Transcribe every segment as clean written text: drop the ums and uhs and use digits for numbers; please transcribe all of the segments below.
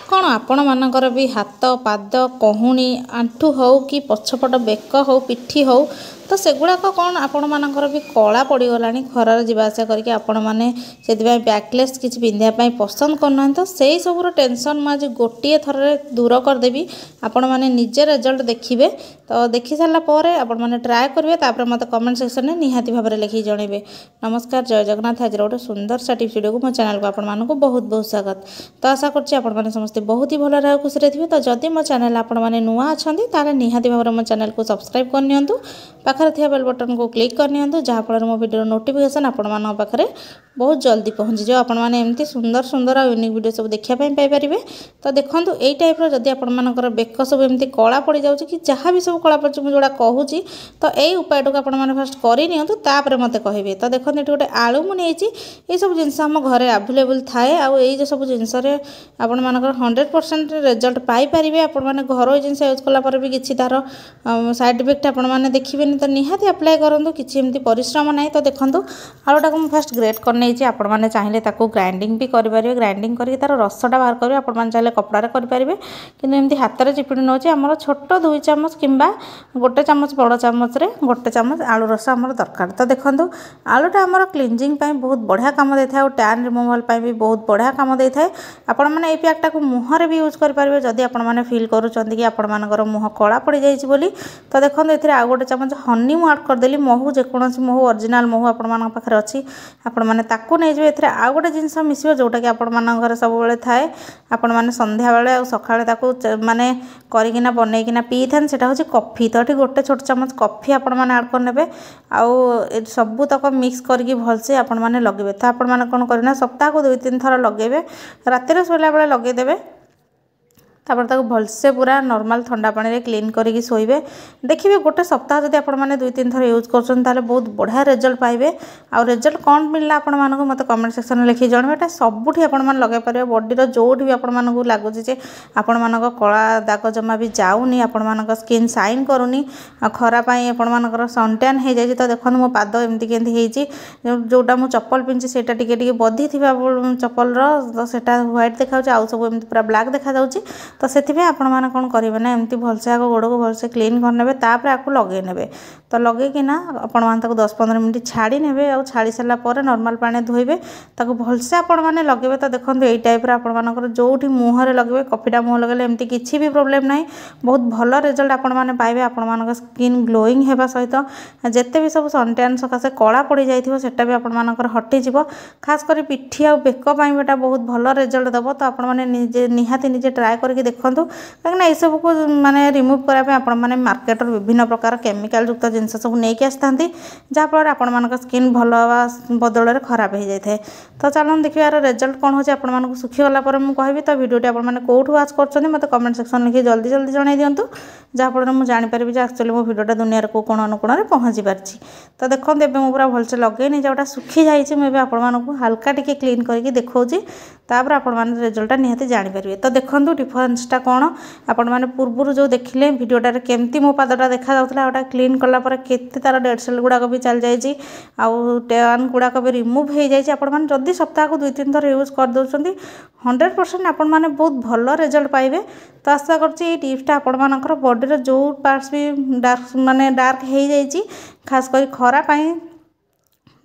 कौन आपण मानकर भी हाथ पाद कहूणी आंठू हो कि पछपट बेक हो पिठी हो तो सेगुड़ाक कौन आपण मानकर भी कला पड़गला खरार जावासा करके आपण मैंने से बैकलेस किसी पिंधापी पसंद करना तो से सबूर टेंशन मुझे गोटे थर दूर करदेवी आपण मैंने निजे रिजल्ट देखिए तो देखी सारापर आपण मैंने ट्राए करेंगे मत कमेंट सेक्शन में निहाती भाव में लिखिक जनइबे। नमस्कार, जय जगन्नाथ। आज गोटे सुंदर सा टिप्स वीडियो को मो चैनल को आपण मानक बहुत बहुत स्वागत। तो आशा कर समस्ते बहुत ही भल रहा खुशी थे। तो जदि मो चैनल आपण मैंने नुआ अच्छा ताले निहाती भाव में मो चैनल को सब्सक्राइब करनी पाखर थी बेल बटन को क्लिक करनी जहाँफल मो वीडियो नोटिफिकेशन आपण पाखे बहुत जल्दी पहुँची जाओ। आपण मैंने एमती सुंदर सुंदर और यूनिक वीडियो सब देखापी पाइपर। तो देखो यही टाइप जदि आपर बेक सब एमती कला पड़ जाऊँ कि जहाँ भी सब कला पड़ जोड़ा कहूँ तो यही उपायटा को आपने फास्ट कर मत कहे। तो देखो ये गोटे आलू मुझे ये सब जिनस आम घर आभेलेबुल थाए आई सब जिनस आपण मानकर 100% रिजल्ट पाइपर। आपण मैंने घर जिनस यूज कलापर भी किसी तार साइड इफेक्ट आपण मैंने देखिए तो निहाती अप्लाई करूँ किसी एमती परिश्रम ना। तो देखो आलूटा को मुझे फास्ट ग्रेट करने आपण मैंने चाहिए ग्राइंडिंग भी करेंगे। ग्राइंडिंग करके तार रसटा बाहर करेंगे। आपण मैंने चाहिए कपड़े करेंगे कि एमती हाथ में चिपुड़ी नौ आम छोट 2 चामच कि गोटे चामच बड़ चामच गोटे चामच आलू रस आमर दरकार। तो देखो आलूटा आमर क्लींजिंग बहुत बढ़िया काम दे था और टैन रिमूवाल भी बहुत बढ़िया काम दे था। आपण मैंने पैकटा को मुहर भी यूज करेंगे जदि आपण मैंने फिल करुँच कि आपण मानकर मुह कला पड़ जाइए। तो देखो ये आउ गोटे चामच हनी मुझे आड करदेली। महू जेकोसी महू ओरिजिनल महू आपण पाखे अच्छी आपण मैंने नहीं आउ गोटे जिनस मिसो जोटा कि आपण मानकर सब थाए। आपण मैंने संध्या बेले और सका माने करना बनईकिना पी था सेटा हूँ कॉफी। तो ये गोटे छोट चामच कॉफी आपण मैंने आड करने आउ सबू तक मिक्स करके भलसे आपण मैंने लगे। तो आपण मैंने कौन करना सप्ताह को 2-3 थर लगे रातिर शोला बेले लगेदेवे। तापर ताको भलसे पूरा नॉर्मल ठंडा पानी रे क्लीन करके सोइबे। देखिए गोटे सप्ताह जब आपण मैंने 2-3 थर यूज कर बहुत बढ़िया रिजल्ट पाइबे। आ रिजल्ट कौन मिलला आपण मानक मत कमेंट सेक्शन में लिखि जानबे। एटा सबुठी आपण मान लगे पारे बॉडी रो जोठी भी आपण मानक लागो जे आपण मानक कला दाग जमा भी जाउनी आपण मानक स्किन शाइन करूनी खरा पाई आपण मानकर सनटैन हो जाय। तो देखो मो पाद एमती केंती हेजी जोटा मो चप्पल पिंची सेटा टिके टिके बधी थिबा चप्पल रो तो सेटा व्हाइट देखाउ आ सब एमती पूरा ब्लैक देखा जाउची। तो से आपण मैंने कौन करेंगे ना एमती भलसे आग गोड़ को भलसे क्लीन करने तापर आपको लगे ने। तो लगेकिना आपण मैंने 10-15 मिनट छाड़ी ने और छाड़ी सारापर नॉर्मल पानी धोइबे ताको भलसे आपण मैंने लगे। तो देखो यही टाइप आपण मानकर जोठी मुहर लगे कॉफीटा मुँह लगे एमती किसी भी प्रोब्लेम ना बहुत भल रिजल्ट आपण मैंने पाइबे। आपण मान स्किन ग्लोइंग होगा सहित जिते भी सब सनटैन सकाशे कला पड़ जाटा भी आपण मानकर हटिज। खास कर पिठी आ बेक बेटा बहुत भल रिजल्ट दब। तो आपण मैंने निजे निहाती निजे ट्राए करके देखूँ कहीं ये सब को माने रिमूव करने आपण मैंने मार्केट विभिन्न प्रकार केमिकल युक्त जिनस सब नहीं आसता जहाँफल आपण मान स्किन भल बदल खराब हो जाए। तो चलो देखिए यार रिजल्ट कौन हो सुखीगला मुझे कहि। तो वीडियो आप कौटू वाच कर मत कमेंट सेक्शन लिखि जल्दी जल्दी जन दिंतु जहाँफल मुझे जानीपारि एक्चुअली मो वीडियोटा दुनिया को कोण अनुकोण में पहुँची पार्टी। तो देखो एवं मुझे पूरा भलसे लगे जोटा सुखी जाइए मुझे आपको हल्का टिके क्लीन करके देखी तापर आपण मैंने रिजल्टा निहाती जानीपारे। तो देखो डिफरेन्सटा कौन आपण मैंने पूर्व जो देखिले वीडियोटार केमती मो पादटा देखा जाता क्लीन कलापर केते तार डेड सेल गुड़ाक भी चल जाइए आउ टैन गुड़ाक भी रिमूव हो जाए। आपण मैंने जदि सप्ताह को 2-3 थर यूज कर दौरान 100% आपण मैंने बहुत भल रिजल्ट पाइबे। तो आशा करछि टिप्सटा आपण मानकर बॉडी जो पार्ट्स भी डार्क माने डार्क हो जाइए खास कर खरा पाई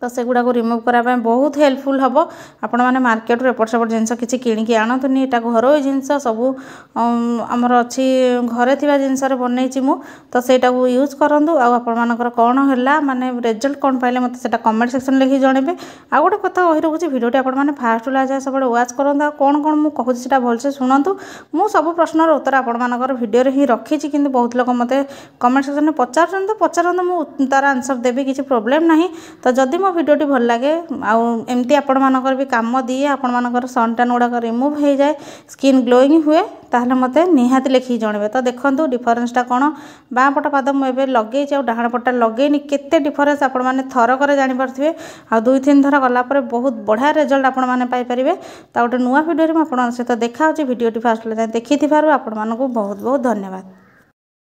तो सेगुड़ा को रिमूव करने बहुत हेल्पफुल हम। आपण मैंने मार्केट एपट सेपट जिनस किसी किणिक आणतुनि एटा घर जिनस सबू आमर अच्छी घरे थिबा जिनस बनई मु। तो सेटा को यूज करूँ आपण मानकर कौन है माने रिजल्ट कौन पाइले मत से कमेंट सेक्शन लिखि जनइबे। आ गोटे कथा कही रखुच्छी वीडियोटी आपण मैंने फास्ट ला जाए सब वाच करूँ कौन कौन मुझे कहूँ भलसे शुणु। मु सब प्रश्नर उत्तर आपण मानकर वीडियो ही रखी कि बहुत लोग मत कमेंट सेक्शन में पचारत मुझे तार आंसर देवी किसी प्रोब्लेम ना। तो जदि मो वीडियोटी भल लगे आमती आपण मानकर भी काम दिए आपण मानकर सनटैन गुड़ाक रिमूव हो जाए स्किन ग्लोइंग हुए ताहले मते निहाती लिखि जनइबे। तो देखो डिफरेन्सटा कौन बाँ पट पाद मुझे लगे डाण पटा लगेनी केते डिफरेन्स आपण मैंने थरक जानीपारे आ 2-3 थर गलापर बहुत बढ़िया रिजल्ट आपण मैंने पाइपर। तो गोटे नुआ वीडियो में आपन सहित देखा भिडियोटी फास्ट देखी आपण मानक बहुत बहुत धन्यवाद।